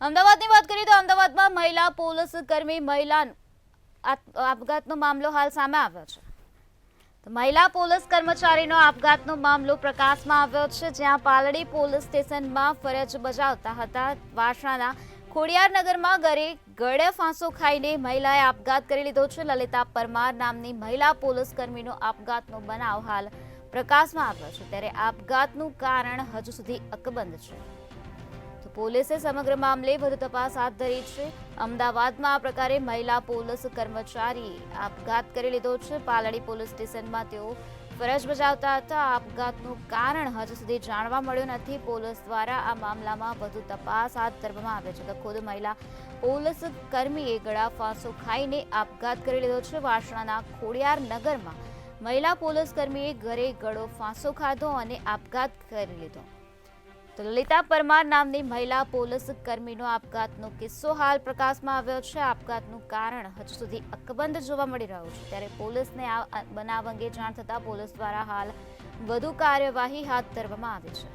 અમદાવાદની વાત કરીએ તો અમદાવાદમાં મહિલા પોલીસ કર્મી મહિલા આપઘાતનો મામલો હાલ સામે આવ્યો છે। તો મહિલા પોલીસ કર્મચારીનો આપઘાતનો મામલો પ્રકાશમાં આવ્યો છે, જ્યાં પાલડી પોલીસ સ્ટેશનમાં ફરજ બજાવતા હતા વાસણાના ખોડિયારનગરમાં ગળે ફાંસો ખાઈને મહિલાએ આપઘાત કરી લીધો છે। લલિતા પરમાર નામની મહિલા પોલીસ કર્મીનો આપઘાતનો બનાવ હાલ પ્રકાશમાં આવ્યો છે, ત્યારે આપઘાતનું કારણ હજુ સુધી અકબંધ છે। પોલીસે સમગ્ર મામલે વધુ તપાસ હાથ ધરી છે। અમદાવાદમાં આ પ્રકારે મહિલા પોલીસ કર્મચારીએ આપઘાત કરી લીધો છે। પાલડી પોલીસ સ્ટેશનમાં તેઓ ફરજ બજાવતા હતા। આપઘાતનું કારણ હજુ સુધી જાણવા મળ્યું નથી। પોલીસ દ્વારા આ મામલામાં વધુ તપાસ હાથ ધરવામાં આવે છે, તો ખુદ મહિલા પોલીસ કર્મીએ ગળા ફાંસો ખાઈને આપઘાત કરી લીધો છે। વાસણાના ખોડિયારનગરમાં મહિલા પોલીસ કર્મીએ ગળો ફાંસો ખાધો અને આપઘાત કરી લીધો। તો લલિતા પરમાર નામની મહિલા પોલીસ કર્મીનો આપઘાતનો કિસ્સો હાલ પ્રકાશમાં આવ્યો છે। આપઘાતનું કારણ હજુ સુધી અકબંધ જોવા મળી રહ્યું છે, ત્યારે પોલીસને આ બનાવ અંગે જાણ થતાં પોલીસ દ્વારા હાલ વધુ કાર્યવાહી હાથ ધરવામાં આવી છે।